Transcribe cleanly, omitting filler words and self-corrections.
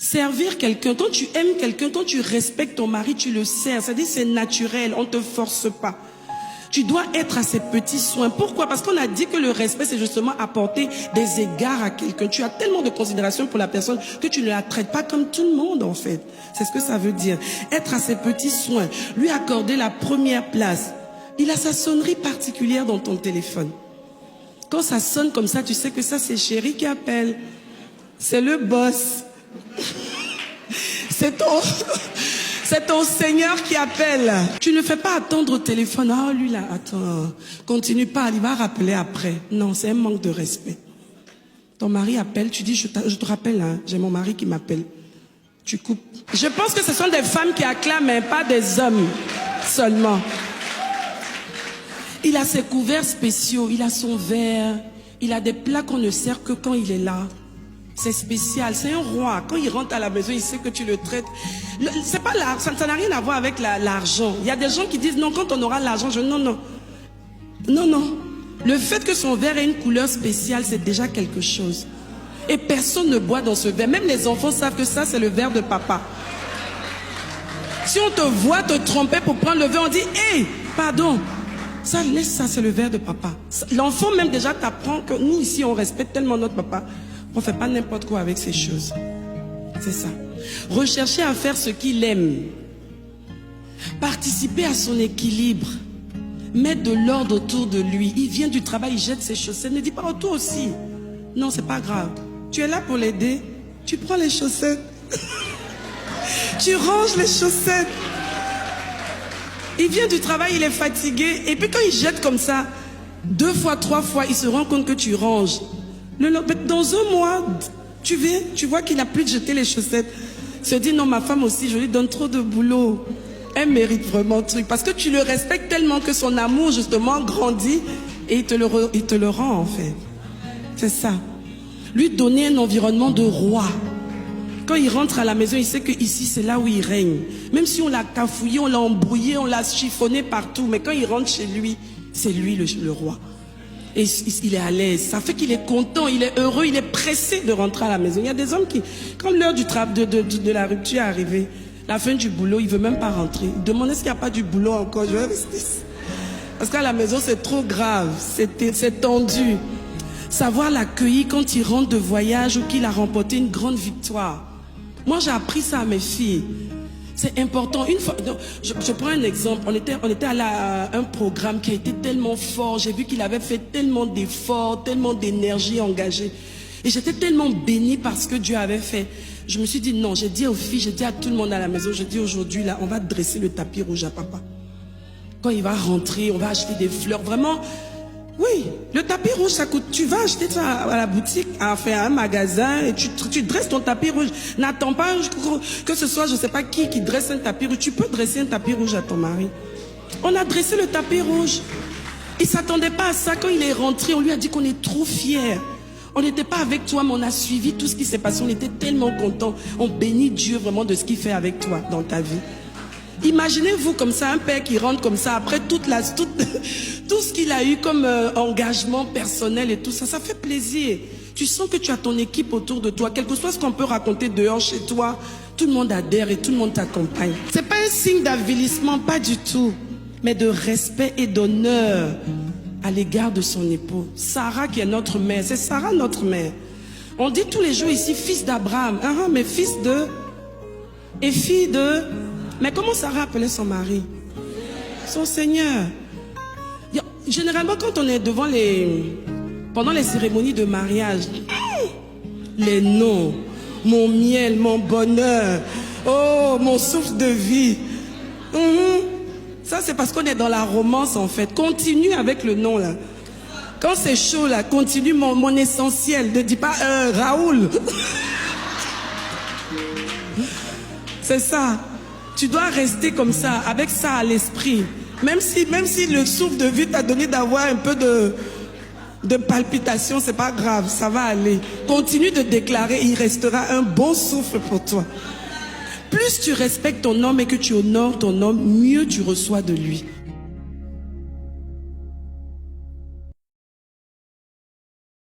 Servir quelqu'un, quand tu aimes quelqu'un, quand tu respectes ton mari, tu le sers. C'est-à-dire c'est naturel, on ne te force pas. Tu dois être à ses petits soins. Pourquoi? Parce qu'on a dit que le respect, c'est justement apporter des égards à quelqu'un. Tu as tellement de considération pour la personne que tu ne la traites pas comme tout le monde, en fait. C'est ce que ça veut dire. Être à ses petits soins, lui accorder la première place. Il a sa sonnerie particulière dans ton téléphone. Quand ça sonne comme ça, tu sais que ça, c'est chéri qui appelle. C'est le boss. C'est ton Seigneur qui appelle. Tu ne fais pas attendre au téléphone. Ah, lui là, attends, continue pas, il va rappeler après. Non, c'est un manque de respect. Ton mari appelle, tu dis, je te rappelle, hein, j'ai mon mari qui m'appelle. Tu coupes. Je pense que ce sont des femmes qui acclament, mais pas des hommes seulement. Il a ses couverts spéciaux, il a son verre, il a des plats qu'on ne sert que quand il est là. C'est spécial, c'est un roi. Quand il rentre à la maison, il sait que tu le traites. C'est pas ça n'a rien à voir avec l'argent. Il y a des gens qui disent non, quand on aura l'argent, non. Le fait que son verre ait une couleur spéciale, c'est déjà quelque chose. Et personne ne boit dans ce verre. Même les enfants savent que ça, c'est le verre de papa. Si on te voit te tromper pour prendre le verre, on dit hé, pardon. Ça, laisse ça, c'est le verre de papa. L'enfant même déjà t'apprend que nous ici, on respecte tellement notre papa. On ne fait pas n'importe quoi avec ces choses. C'est ça. Rechercher à faire ce qu'il aime. Participer à son équilibre. Mettre de l'ordre autour de lui. Il vient du travail, il jette ses chaussettes. Ne dis pas, oh, toi aussi. Non, c'est pas grave. Tu es là pour l'aider. Tu prends les chaussettes. Tu ranges les chaussettes. Il vient du travail, il est fatigué. Et puis quand il jette comme ça, 2 fois, 3 fois, il se rend compte que tu ranges. Dans un mois, tu vois qu'il n'a plus de jeter les chaussettes. Il se dit, non, ma femme aussi, je lui donne trop de boulot. Elle mérite vraiment le truc. Parce que tu le respectes tellement que son amour, justement, grandit et il te le rend, en fait. C'est ça. Lui donner un environnement de roi. Quand il rentre à la maison, il sait que ici, c'est là où il règne. Même si on l'a cafouillé, on l'a embrouillé, on l'a chiffonné partout. Mais quand il rentre chez lui, c'est lui le roi. Et il est à l'aise. Ça fait qu'il est content, il est heureux, il est pressé de rentrer à la maison. Il y a des hommes qui, quand l'heure de la rupture est arrivée, la fin du boulot, il ne veut même pas rentrer. Il demande est-ce qu'il n'y a pas du boulot encore. Je vais rester. Parce qu'à la maison, c'est trop grave, c'est tendu. Savoir l'accueillir quand il rentre de voyage ou qu'il a remporté une grande victoire. Moi, j'ai appris ça à mes filles. C'est important. Une fois, je prends un exemple. On était allé à un programme qui a été tellement fort. J'ai vu qu'il avait fait tellement d'efforts, tellement d'énergie engagée. Et j'étais tellement bénie par ce que Dieu avait fait. Je me suis dit non, j'ai dit aux filles, j'ai dit à tout le monde à la maison, j'ai dit aujourd'hui là, on va dresser le tapis rouge à papa. Quand il va rentrer, on va acheter des fleurs. Vraiment, oui, le tapis rouge, ça coûte. Tu vas acheter ça à la boutique, à un magasin, et tu dresses ton tapis rouge. N'attends pas que ce soit, je ne sais pas qui dresse un tapis rouge. Tu peux dresser un tapis rouge à ton mari. On a dressé le tapis rouge. Il ne s'attendait pas à ça. Quand il est rentré, on lui a dit qu'on est trop fiers. On n'était pas avec toi, mais on a suivi tout ce qui s'est passé. On était tellement contents. On bénit Dieu vraiment de ce qu'il fait avec toi dans ta vie. Imaginez-vous comme ça, un père qui rentre comme ça, après tout ce qu'il a eu comme engagement personnel et tout ça, ça fait plaisir. Tu sens que tu as ton équipe autour de toi. Quel que soit ce qu'on peut raconter dehors chez toi, tout le monde adhère et tout le monde t'accompagne. C'est pas un signe d'avilissement, pas du tout, mais de respect et d'honneur à l'égard de son époux. Sarah qui est notre mère, c'est Sarah notre mère. On dit tous les jours ici fils d'Abraham, mais fils de et fille de... Mais comment Sarah appelait son mari? Son Seigneur. Généralement, quand on est pendant les cérémonies de mariage, les noms, mon miel, mon bonheur, oh, mon souffle de vie. Ça, c'est parce qu'on est dans la romance, en fait. Continue avec le nom, là. Quand c'est chaud, là, continue mon essentiel. Ne dis pas Raoul. C'est ça. Tu dois rester comme ça, avec ça à l'esprit. Même si le souffle de vie t'a donné d'avoir un peu de palpitation, c'est pas grave, ça va aller. Continue de déclarer, il restera un bon souffle pour toi. Plus tu respectes ton homme et que tu honores ton homme, mieux tu reçois de lui.